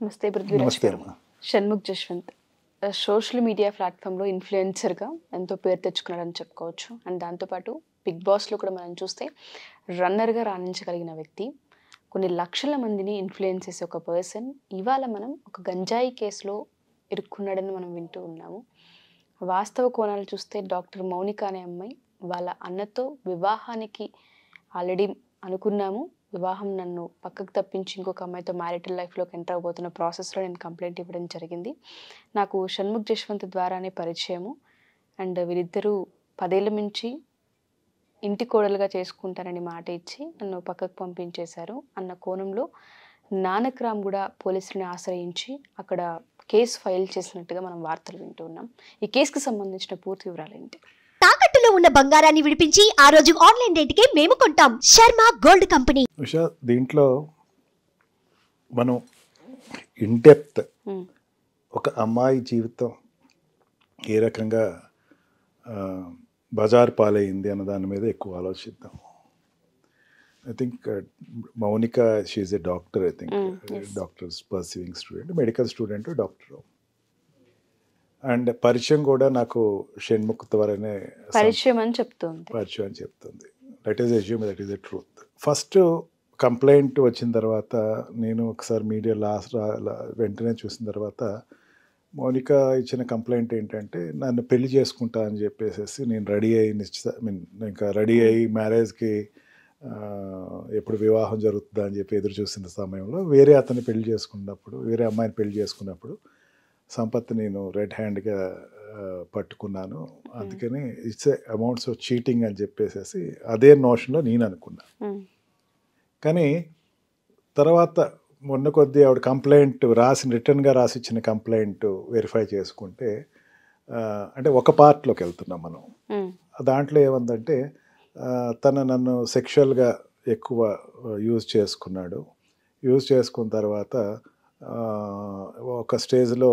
నమస్తే పృథ్వీరాజ్ నమస్తే గారు. షణ్ముఖ్ జశ్వంత్ సోషల్ మీడియా ప్లాట్ఫామ్లో ఇన్ఫ్లుయెన్సర్గా ఎంతో పేరు తెచ్చుకున్నారని చెప్పుకోవచ్చు. అండ్ దాంతోపాటు బిగ్ బాస్లో కూడా మనం చూస్తే రన్నర్గా రాణించగలిగిన వ్యక్తి, కొన్ని లక్షల మందిని ఇన్ఫ్లుయెన్స్ చేసే ఒక పర్సన్ ఇవాళ మనం ఒక గంజాయి కేసులో ఇరుక్కున్నాడని మనం వింటూ ఉన్నాము. వాస్తవ కోణాలు చూస్తే డాక్టర్ మౌనిక అనే అమ్మాయి వాళ్ళ అన్నతో వివాహానికి ఆల్రెడీ అనుకున్నాము, వివాహం నన్ను పక్కకు తప్పించి ఇంకొక అమ్మాయితో మ్యారిటల్ లైఫ్లోకి ఎంటర్ అవబోతున్న ప్రాసెస్లో నేను కంప్లైంట్ ఇవ్వడం జరిగింది. నాకు షణ్ముఖ్ జశ్వంత్ ద్వారానే పరిచయము. అండ్ వీరిద్దరూ 10 ఏళ్ళ నుంచి ఇంటి కోడలుగా చేసుకుంటానని మాట ఇచ్చి నన్ను పక్కకు పంపించేశారు అన్న కోణంలో నానక్రామ్ కూడా పోలీసులను ఆశ్రయించి అక్కడ కేసు ఫైల్ చేసినట్టుగా మనం వార్తలు వింటూ ఉన్నాం. ఈ కేసుకు సంబంధించిన పూర్తి వివరాలు ఏంటి? తాకట్టులో ఉన్న బంగారాన్ని విడిపించి ఆ రోజు ఆన్లైన్ రేటుకే మేము కొంటాం. Sharma gold company. ఉషా, దీంట్లో మనం ఇన్ డెప్త్ ఒక అమ్మాయి జీవితం ఏ రకంగా బజార్ పాలైంది అన్న దాని మీద ఎక్కువ ఆలోచిద్దాం. I think Mounika she's a doctor. I think doctors perceiving student, medical student, doctor. And పరిచయం కూడా నాకు షణ్ముఖ్ ద్వారానే పరిచయం అని చెప్తుంది. That is assume, that is a truth. First complaint వచ్చిన తర్వాత నేను ఒకసారి మీడియా వెంటనే చూసిన తర్వాత మౌనిక ఇచ్చిన కంప్లైంట్ ఏంటంటే నన్ను పెళ్లి చేసుకుంటా అని చెప్పేసి నేను రెడీ అయ్యి మ్యారేజ్కి ఎప్పుడు వివాహం జరుగుతుందా అని చెప్పి ఎదురు చూసిన సమయంలో వేరే అతన్ని పెళ్లి చేసుకున్నప్పుడు, వేరే అమ్మాయిని పెళ్లి చేసుకున్నప్పుడు సంపత్ నేను రెడ్ హ్యాండ్గా పట్టుకున్నాను, అందుకని ఇట్స్ అమౌంట్స్ ఆఫ్ చీటింగ్ అని చెప్పేసి అదే నోషన్లో నేను అనుకున్నా. కానీ తర్వాత మొన్న కొద్దీ ఆవిడ కంప్లైంట్ రిటర్న్గా రాసిచ్చిన కంప్లైంట్ వెరిఫై చేసుకుంటే అంటే ఒక పార్ట్లోకి వెళ్తున్నాం మనం. దాంట్లో ఏమందంటే నన్ను సెక్షువల్గా ఎక్కువ యూజ్ చేసుకున్న తర్వాత ఒక స్టేజ్లో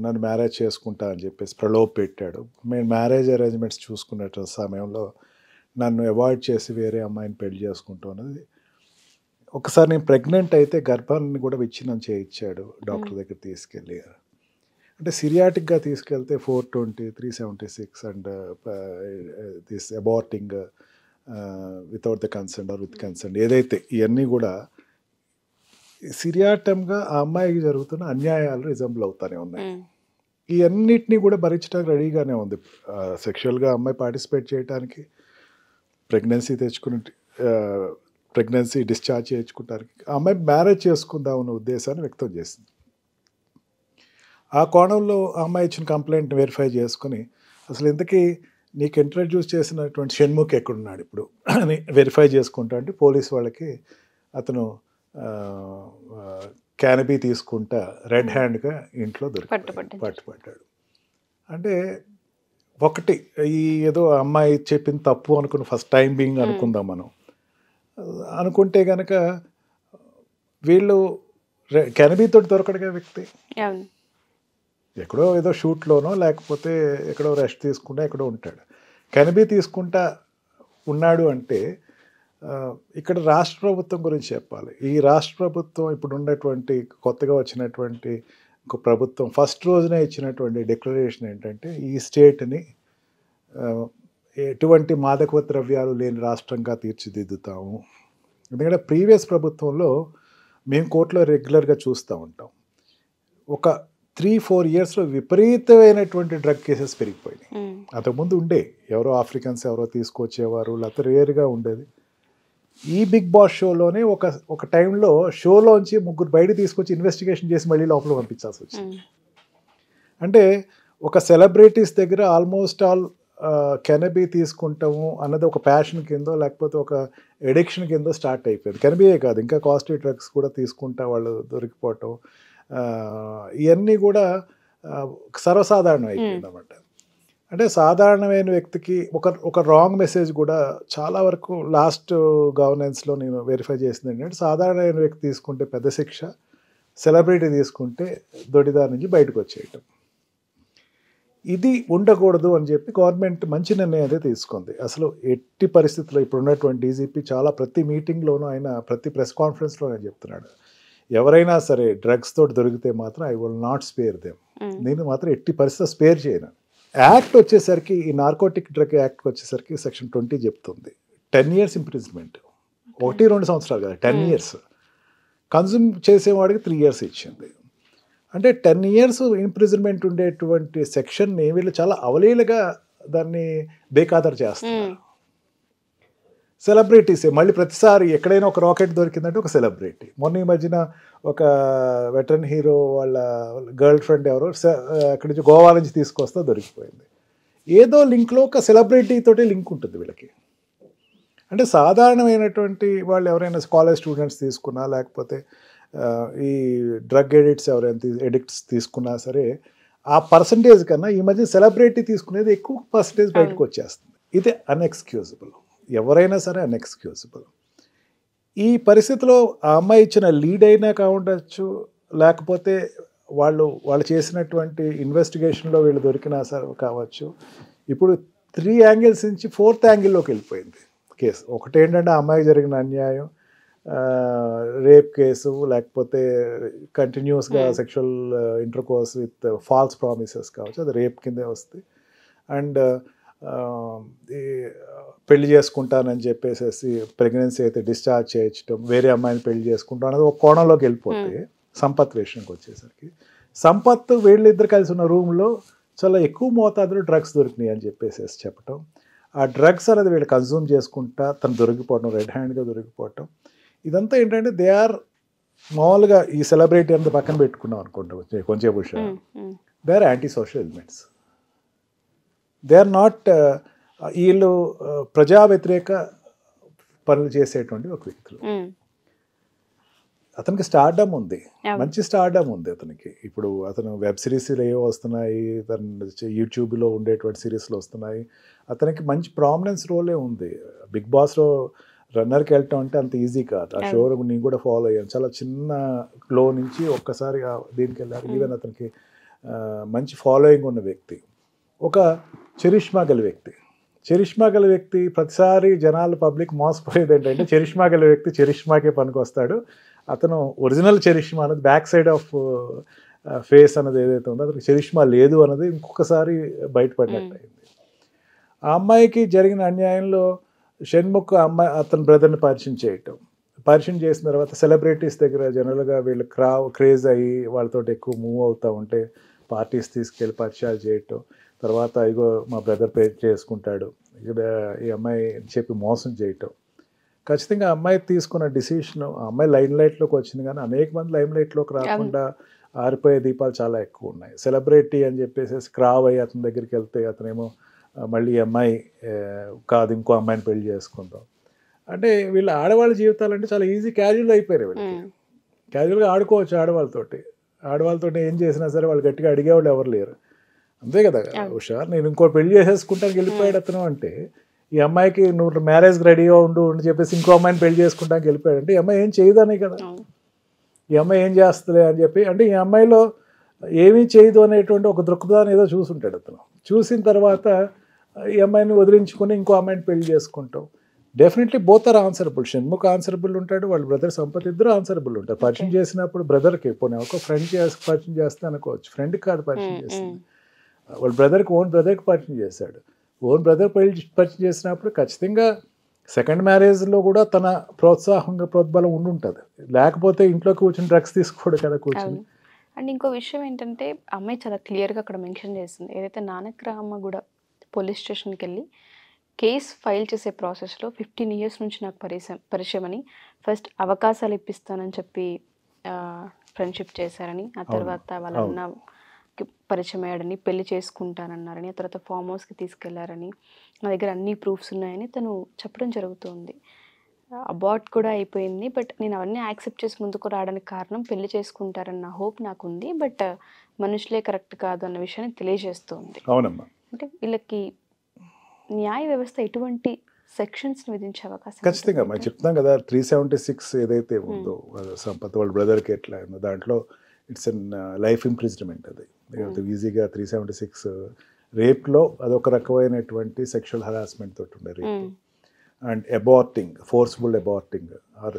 నన్ను మ్యారేజ్ చేసుకుంటా అని చెప్పేసి ప్రలోభ పెట్టాడు. మేము మ్యారేజ్ అరేంజ్మెంట్స్ చూసుకునే సమయంలో నన్ను అవాయిడ్ చేసి వేరే అమ్మాయిని పెళ్లి చేసుకుంటాం అన్నది. ఒకసారి నేను ప్రెగ్నెంట్ అయితే గర్భాన్ని కూడా విచ్ఛిన్నం చేయించాడు డాక్టర్ దగ్గర తీసుకెళ్ళి. అంటే సిరియాటిక్గా తీసుకెళ్తే 420, 376 and this aborting without the consent or with consent, ఏదైతే ఇవన్నీ కూడా సిరియాటంగా ఆ అమ్మాయికి జరుగుతున్న అన్యాయాలు రిజంబుల్ అవుతానే ఉన్నాయి. ఈ అన్నిటినీ కూడా భరించడానికి రెడీగానే ఉంది. సెక్షువల్గా అమ్మాయి పార్టిసిపేట్ చేయడానికి, ప్రెగ్నెన్సీ డిశ్చార్జ్ చేయించుకోవడానికి, ఆ అమ్మాయి మ్యారేజ్ చేసుకుందాం అన్న ఉద్దేశాన్ని వ్యక్తం చేసింది. ఆ కోణంలో ఆ అమ్మాయి ఇచ్చిన కంప్లైంట్ వెరిఫై చేసుకుని అసలు ఇంతకీ నీకు ఇంట్రడ్యూస్ చేసినటువంటి షణ్ముఖ్ ఎక్కడున్నాడు ఇప్పుడు అని వెరిఫై చేసుకుంటా అంటే పోలీస్ వాళ్ళకి అతను క్యానబీ తీసుకుంటా రెడ్ హ్యాండ్గా ఇంట్లో పట్టుపడ్డాడు. అంటే ఒకటి ఈ ఏదో అమ్మాయి చెప్పింది తప్పు అనుకుని ఫస్ట్ టైం బీయింగ్ అనుకుందాం మనం. అనుకుంటే కనుక వీళ్ళు క్యానబీతో దొరకడుగా వ్యక్తి ఎక్కడో ఏదో షూట్లోనో లేకపోతే ఎక్కడో రెస్ట్ తీసుకుంటా ఎక్కడో ఉంటాడు. క్యానబీ తీసుకుంటా ఉన్నాడు అంటే ఇక్కడ రాష్ట్ర ప్రభుత్వం గురించి చెప్పాలి. ఈ రాష్ట్ర ప్రభుత్వం ఇప్పుడు ఉన్నటువంటి కొత్తగా వచ్చినటువంటి ఒక ప్రభుత్వం ఫస్ట్ రోజునే ఇచ్చినటువంటి డిక్లరేషన్ ఏంటంటే ఈ స్టేట్ని ఎటువంటి మాదక ద్రవ్యాలు లేని రాష్ట్రంగా తీర్చిదిద్దుతాము. ఎందుకంటే ప్రీవియస్ ప్రభుత్వంలో మేము కోర్టులో రెగ్యులర్గా చూస్తూ ఉంటాం. ఒక 3-4 ఇయర్స్లో విపరీతమైనటువంటి డ్రగ్ కేసెస్ పెరిగిపోయినాయి. అంతకుముందు ఉండే ఎవరో ఆఫ్రికన్స్ ఎవరో తీసుకొచ్చేవారు, లేకపోతే రేర్గా ఉండేది. ఈ బిగ్ బాస్ షోలోనే ఒక టైంలో షోలోంచి 3 బయట తీసుకొచ్చి ఇన్వెస్టిగేషన్ చేసి మళ్ళీ లోపల పంపించాల్సి వచ్చింది. అంటే ఒక సెలబ్రిటీస్ దగ్గర ఆల్మోస్ట్ ఆల్ కెనబీ తీసుకుంటాము అన్నది ఒక ప్యాషన్ కిందో లేకపోతే ఒక ఎడిక్షన్ కిందో స్టార్ట్ అయిపోయింది. కెనబీయే కాదు, ఇంకా కాస్ట్లీ డ్రగ్స్ కూడా తీసుకుంటా వాళ్ళు దొరికిపోవటం, ఇవన్నీ కూడా సర్వసాధారణం అయిపోయింది అన్నమాట. అంటే సాధారణమైన వ్యక్తికి ఒక రాంగ్ మెసేజ్ కూడా చాలా వరకు లాస్ట్ గవర్నెన్స్లో నేను వెరిఫై చేసింది ఏంటంటే సాధారణమైన వ్యక్తి తీసుకుంటే పెద్ద శిక్ష, సెలబ్రిటీ తీసుకుంటే దొడిదారి నుంచి బయటకు వచ్చేయటం. ఇది ఉండకూడదు అని చెప్పి గవర్నమెంట్ మంచి నిర్ణయం అయితే తీసుకుంది. అసలు ఎట్టి పరిస్థితుల్లో ఇప్పుడు ఉన్నటువంటి డీజీపీ ప్రతి మీటింగ్లోనూ ఆయన ప్రతి ప్రెస్ కాన్ఫరెన్స్లో ఆయన చెప్తున్నాడు, ఎవరైనా సరే డ్రగ్స్ తోటి దొరికితే మాత్రం I will not spare them. నేను మాత్రం ఎట్టి పరిస్థితి స్పేర్ చేయను. యాక్ట్ వచ్చేసరికి ఈ నార్కోటిక్ డ్రగ్ యాక్ట్కి వచ్చేసరికి సెక్షన్ 20 చెప్తుంది 10 years ఇంప్రిజన్మెంట్. 1-2 సంవత్సరాలు కదా, 10 years. కన్జ్యూమ్ చేసేవాడికి 3 years ఇచ్చింది. అంటే 10 years ఇంప్రిజన్మెంట్ ఉండేటువంటి సెక్షన్ని వీళ్ళు చాలా అవలీలగా దాన్ని బేఖాతరు చేస్తున్నారు. సెలబ్రిటీసే మళ్ళీ ప్రతిసారి ఎక్కడైనా ఒక రాకెట్ దొరికిందంటే ఒక సెలబ్రిటీ. మొన్న ఈ మధ్యన ఒక వెటరన్ హీరో వాళ్ళ గర్ల్ ఫ్రెండ్ ఎవరో అక్కడి నుంచి గోవా నుంచి తీసుకొస్తా దొరికిపోయింది. ఏదో లింక్లో ఒక సెలబ్రిటీ తోటి లింక్ ఉంటుంది వీళ్ళకి. అంటే సాధారణమైనటువంటి వాళ్ళు ఎవరైనా కాలేజ్ స్టూడెంట్స్ తీసుకున్నా లేకపోతే ఈ డ్రగ్ ఎడిక్ట్స్ తీసుకున్నా సరే ఆ పర్సంటేజ్ కన్నా ఈ మధ్య సెలబ్రిటీ తీసుకునేది ఎక్కువ పర్సంటేజ్ బయటకు వచ్చేస్తుంది. ఇది అన్ఎక్స్క్యూజబుల్. ఎవరైనా సరే అన్ఎక్స్క్యూజబుల్. ఈ పరిస్థితిలో ఆ అమ్మాయి ఇచ్చిన లీడ్ అయినా కావచ్చు, లేకపోతే వాళ్ళు చేసినటువంటి ఇన్వెస్టిగేషన్లో వీళ్ళు దొరికినా సరే కావచ్చు. ఇప్పుడు 3 angles నుంచి 4th angle వెళ్ళిపోయింది కేసు. ఒకటి ఏంటంటే ఆ అమ్మాయికి జరిగిన అన్యాయం, రేప్ కేసు, లేకపోతే కంటిన్యూస్గా sexual intercourse with false promises కావచ్చు, అది రేప్ కిందే వస్తుంది. అండ్ పెళ్లి చేసుకుంటానని చెప్పేసి ప్రెగ్నెన్సీ అయితే డిశ్చార్జ్ చేయించడం, వేరే అమ్మాయిని పెళ్లి చేసుకుంటాం అనేది ఒక కోణంలోకి వెళ్ళిపోతే సంపత్ విషయంకి వచ్చేసరికి సంపత్ వీళ్ళిద్దరు కలిసి ఉన్న రూమ్లో చాలా ఎక్కువ మోతాదులో డ్రగ్స్ దొరికినాయి అని చెప్పేసి చెప్పటం. ఆ డ్రగ్స్ అనేది వీళ్ళు కన్జ్యూమ్ చేసుకుంటా తను దొరికిపోవటం, రెడ్ హ్యాండ్గా దొరికిపోవటం. ఇదంతా ఏంటంటే దే ఆర్ మామూలుగా ఈ సెలబ్రిటీ అంతా పక్కన పెట్టుకున్నాం అనుకుంటాం కొంచెం విషయం. They are anti social elements. They are not వీళ్ళు ప్రజా వ్యతిరేక పనులు చేసేటువంటి ఒక వ్యక్తులు. అతనికి స్టార్డమ్ ఉంది, మంచి స్టార్డమ్ ఉంది అతనికి. ఇప్పుడు అతను వెబ్ సిరీస్లు ఏవో వస్తున్నాయి, తను యూట్యూబ్లో ఉండేటువంటి సిరీస్లు వస్తున్నాయి. అతనికి మంచి ప్రామినెన్స్ రోలే ఉంది. బిగ్ బాస్లో రన్నర్కి వెళ్ళటం అంటే అంత ఈజీ కాదు. ఆ షో నేను కూడా ఫాలో అయ్యాను. చాలా చిన్న లో నుంచి ఒక్కసారి దీనికి వెళ్ళారు. ఈవెన్ అతనికి మంచి ఫాలోయింగ్ ఉన్న వ్యక్తి, ఒక చరిష్మా గల వ్యక్తి. చరిష్మా గల వ్యక్తి ప్రతిసారి జనాలు పబ్లిక్ మోసపోయేది ఏంటంటే చరిష్మా గల వ్యక్తి చరిష్మాకే పనికొస్తాడు. అతను ఒరిజినల్ చరిష్మా అనేది బ్యాక్ సైడ్ ఆఫ్ ఫేస్ అనేది ఏదైతే ఉందో అతనికి చరిష్మా లేదు అన్నది ఇంకొకసారి బయటపడినట్టు అయింది. ఆ అమ్మాయికి జరిగిన అన్యాయంలో షణ్ముఖ్ అతని బ్రదర్ని పరిచయం చేసిన తర్వాత సెలబ్రిటీస్ దగ్గర జనరల్గా వీళ్ళు క్రేజ్ అయ్యి వాళ్ళతో ఎక్కువ మూవ్ అవుతూ ఉంటే పార్టీస్ తీసుకెళ్ళి పరిచయాలు చేయటం, తర్వాత ఇగో మా బ్రదర్ పే చేసుకుంటాడు ఇక్కడ ఈ అమ్మాయి చెప్పి మోసం చేయటం. ఖచ్చితంగా అమ్మాయి తీసుకున్న డిసిషన్, ఆ అమ్మాయి లైమ్ లైట్లోకి వచ్చింది కానీ అనేక మంది లైమ్ లైట్లోకి రాకుండా ఆరిపోయే దీపాలు చాలా ఎక్కువ ఉన్నాయి. సెలబ్రిటీ అని చెప్పేసి క్రావ్ అయ్యి అతని దగ్గరికి వెళ్తే అతనేమో మళ్ళీ ఈ అమ్మాయి కాదు ఇంకో అమ్మాయిని పెళ్లి చేసుకుంటాం అంటే వీళ్ళ ఆడవాళ్ళ జీవితాలంటే చాలా ఈజీ క్యాజువల్ అయిపోయారు. వీళ్ళకి క్యాజువల్గా ఆడుకోవచ్చు ఆడవాళ్ళతో ఏం చేసినా సరే వాళ్ళు గట్టిగా అడిగేవాళ్ళు ఎవరు లేరు. అంతే కదా ఉషా, నేను ఇంకో పెళ్లి చేసేసుకుంటానికి వెళ్ళిపోయాడు అతను అంటే ఈ అమ్మాయికి నువ్వు మ్యారేజ్కి రెడీగా ఉండు అని చెప్పేసి ఇంకో అమ్మాయిని పెళ్లి చేసుకుంటానికి వెళ్ళిపోయాడు అంటే ఈ అమ్మాయి ఏం చేయదనే కదా, ఈ అమ్మాయి ఏం చేస్తుంది అని చెప్పి. అంటే ఈ అమ్మాయిలో ఏమీ చేయదు అనేటువంటి ఒక దృక్పథాన్ని ఏదో చూసుంటాడు అతను. చూసిన తర్వాత ఈ అమ్మాయిని వదిలించుకొని ఇంకో అమ్మాయిని పెళ్లి చేసుకుంటాం. Definitely both are answerable. Shanmukh answerable ఉంటాడు, వాళ్ళ బ్రదర్ సంపత్ ఇద్దరు ఆన్సరబుల్ ఉంటారు. పరిచయం చేసినప్పుడు బ్రదర్కి పోనీ ఒక ఫ్రెండ్ పరిచయం చేస్తే అనుకోవచ్చు, ఫ్రెండ్కి కాదు పరిచయం చేస్తుంది, వాళ్ళ బ్రదర్కి ఓన్ బ్రదర్కి పరిచయం చేశాడు. ఓన్ బ్రదర్ పరిచయం చేసినప్పుడు ఖచ్చితంగా సెకండ్ మ్యారేజ్లో కూడా తన ప్రోత్బలం ఉండుంటుంది. లేకపోతే ఇంట్లో కూర్చొని డ్రగ్స్ తీసుకోడు కదా కూర్చొని. అండ్ ఇంకో విషయం ఏంటంటే అమ్మాయి చాలా క్లియర్గా అక్కడ మెన్షన్ చేస్తుంది, ఏదైతే నానక్రామగూడ పోలీస్ స్టేషన్కి వెళ్ళి కేసు ఫైల్ చేసే ప్రాసెస్లో 15 years నుంచి నాకు పరిచయం అని, ఫస్ట్ అవకాశాలు ఇప్పిస్తానని చెప్పి ఫ్రెండ్షిప్ చేశారని, ఆ తర్వాత వాళ్ళ అన్నకి పరిచయం అయ్యాడని, పెళ్లి చేసుకుంటానన్నారని, ఆ తర్వాత ఫామ్ హౌస్కి తీసుకెళ్లారని, నా దగ్గర అన్ని ప్రూఫ్స్ ఉన్నాయని తను చెప్పడం జరుగుతుంది. అబార్ట్ కూడా అయిపోయింది, బట్ నేను అవన్నీ యాక్సెప్ట్ చేసి ముందుకు రావడానికి కారణం పెళ్లి చేసుకుంటారన్న హోప్ నాకుంది, బట్ మనుషులే కరెక్ట్ కాదు అన్న విషయాన్ని తెలియజేస్తుంది. అవునమ్మా. అంటే వీళ్ళకి న్యాయ వ్యవస్థ ఎటువంటి సెక్షన్స్ విధించే అవకాశం? ఖచ్చితంగా మనం చెప్తున్నాం కదా, 376 ఏదైతే ఉందో సంపత్ వాళ్ళ బ్రదర్కి ఎట్లా ఉందో దాంట్లో ఇట్స్ అన్ లైఫ్ ఇంప్రిజన్మెంట్. అది ఈజీగా 376 రేప్లో అదొక రకమైనటువంటి సెక్షువల్ హరాస్మెంట్ తోటి ఉండే rape. And aborting, forceful aborting or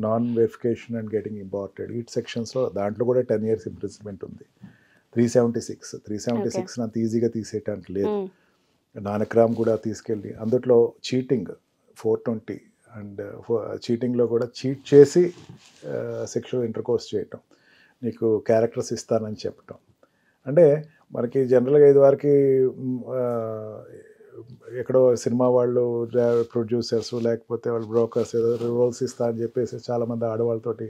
non verification and getting aborted, ఈ సెక్షన్స్లో దాంట్లో కూడా 10 years ఇంప్రిజన్మెంట్ ఉంది. 376 అంత ఈజీగా తీసేయటానికి లేదు. నానక్రామ్ కూడా తీసుకెళ్ళి అందులో చీటింగ్ 420 అండ్ చీటింగ్లో కూడా చీట్ చేసి సెక్షువల్ ఇంటర్కోర్స్ చేయటం, నీకు క్యారెక్టర్స్ ఇస్తానని చెప్పటం. అంటే మనకి జనరల్గా ఇదివరకు ఎక్కడో సినిమా వాళ్ళు ప్రొడ్యూసర్స్ లేకపోతే వాళ్ళు బ్రోకర్స్ ఏదో రోల్స్ ఇస్తా అని చెప్పేసి చాలామంది ఆడవాళ్ళతోటి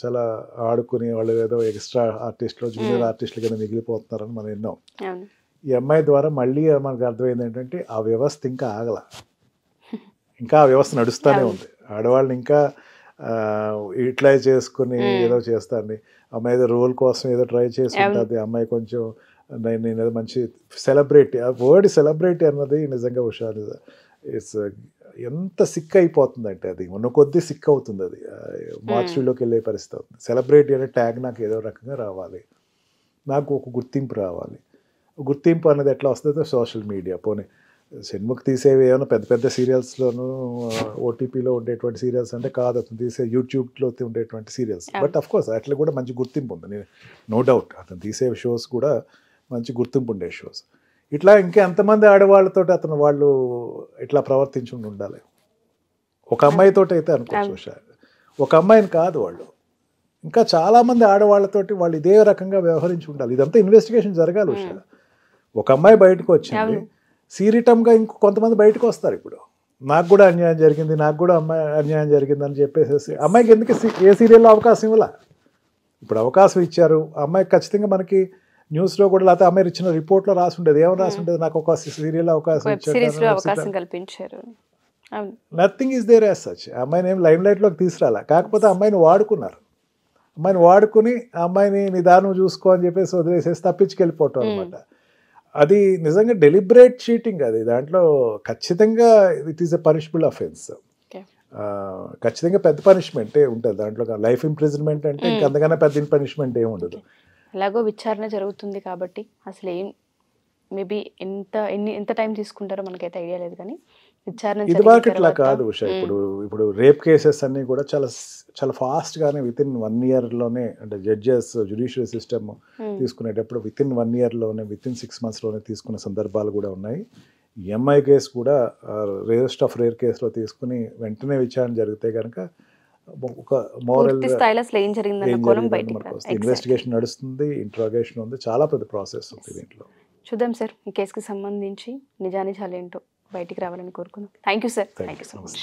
చాలా ఆడుకుని వాళ్ళు ఏదో ఎక్స్ట్రా ఆర్టిస్ట్లో జూనియర్ ఆర్టిస్టులు కింద మిగిలిపోతున్నారని మనం విన్నాం. ఈ అమ్మాయి ద్వారా మళ్ళీ మనకు అర్థమైంది ఏంటంటే ఆ వ్యవస్థ ఇంకా ఆగల, ఇంకా ఆ వ్యవస్థ నడుస్తూనే ఉంది. ఆడవాళ్ళని ఇంకా యూటిలైజ్ చేసుకుని ఏదో చేస్తాను. అమ్మాయి ఏదో రోల్ కోసం ఏదో ట్రై చేసి ఉంటుంది. అమ్మాయి కొంచెం నేను ఏదో మంచి సెలబ్రిటీ, ఆ వర్డ్ సెలబ్రిటీ అన్నది నిజంగా హుషారు. ఇట్స్ ఎంత సిక్ అయిపోతుందంటే అది ఉన్న కొద్దీ సిక్ అవుతుంది, అది మార్చురీలోకి వెళ్ళే పరిస్థితి అవుతుంది. సెలబ్రిటీ అనే ట్యాగ్ నాకు ఏదో రకంగా రావాలి, నాకు ఒక గుర్తింపు రావాలి. గుర్తింపు అనేది ఎట్లా వస్తుందో సోషల్ మీడియా. పోనీ షణ్ముఖ్ తీసేవి ఏమైనా పెద్ద పెద్ద సీరియల్స్లోనూ ఓటీపీలో ఉండేటువంటి సీరియల్స్ అంటే కాదు, అతను తీసే యూట్యూబ్లో ఉండేటువంటి సీరియల్స్. బట్ అఫ్ కోర్స్ అట్లా కూడా మంచి గుర్తింపు ఉంది, నో డౌట్. అతను తీసే షోస్ కూడా మంచి గుర్తింపు ఉండే షోస్. ఇట్లా ఇంకా ఎంతమంది ఆడవాళ్ళతో అతను వాళ్ళు ఇట్లా ప్రవర్తించి ఉండాలి. ఒక అమ్మాయితో అయితే అనుకోవచ్చు, ఒక అమ్మాయిని కాదు, వాళ్ళు ఇంకా చాలామంది ఆడవాళ్ళతోటి వాళ్ళు ఇదే రకంగా వ్యవహరించి ఉండాలి. ఇదంతా ఇన్వెస్టిగేషన్ జరగాలి. ఒక అమ్మాయి బయటకు వచ్చింది, సీరిటంగా ఇంకో కొంతమంది బయటకు వస్తారు. ఇప్పుడు నాకు కూడా అన్యాయం జరిగింది, నాకు కూడా అమ్మాయి అన్యాయం జరిగింది అని చెప్పేసి అమ్మాయికి ఎందుకు ఏ సీరియల్లో అవకాశం ఇవ్వాల? ఇప్పుడు అవకాశం ఇచ్చారు అమ్మాయికి, ఖచ్చితంగా మనకి న్యూస్లో కూడా లేకపోతే అమ్మాయి ఇచ్చిన రిపోర్ట్లో రాసి ఉండేది, ఏమైనా రాసి ఉండేది, నాకు ఒక సీరియల్ అవకాశం కల్పించారు. Nothing is there as such. అమ్మాయిని ఏం లైమ్ లైట్లోకి తీసుకురాలా, కాకపోతే అమ్మాయిని వాడుకున్నారు. అమ్మాయిని వాడుకుని ఆ అమ్మాయిని నిదానం చూసుకో అని చెప్పేసి వదిలేసేసి తప్పించుకెళ్ళిపోవటం అనమాట. అది నిజంగా డెలిబరేట్ చీటింగ్. అది దాంట్లో ఖచ్చితంగా it is a punishable offence. ఖచ్చితంగా పెద్ద పనిష్మెంటే ఉంటుంది దాంట్లో. లైఫ్ ఇంప్రిజన్మెంట్ అంటే ఇంకా అంతకన్నా పెద్ద పనిష్మెంట్ ఏమి ఉండదు. ఎలాగో విచారణ జరుగుతుంది కాబట్టి అసలు ఏం మేబీ ఎంత టైం తీసుకుంటారో మనకైతే ఐడియా లేదు, కానీ విచారణ ఇది వరకు ఇట్లా కాదు ఉషా. ఇప్పుడు రేప్ కేసెస్ అన్నీ కూడా చాలా ఫాస్ట్గానే వితిన్ 1 yearలోనే, అంటే జడ్జెస్ జ్యుడిషియల్ సిస్టమ్ తీసుకునేటప్పుడు వితిన్ 1 yearలోనే, వితిన్ 6 monthsలోనే తీసుకునే సందర్భాలు కూడా ఉన్నాయి. ఎంఐ కేసు కూడా రేరెస్ట్ ఆఫ్ రేర్ కేసులో తీసుకుని వెంటనే విచారణ జరిగితే కనుక ఒక మోరల్ ఇన్వెస్టిగేషన్ నడుస్తుంది, ఇంట్రాగేషన్ ఉంది, చాలా పెద్ద ప్రాసెస్ ఉంది దీంట్లో. చూద్దాం సార్, ఈ కేసుకి సంబంధించి నిజానిజాలు ఏంటో బయటికి రావాలని కోరుకుందాం. Thank you sir, thank you so much.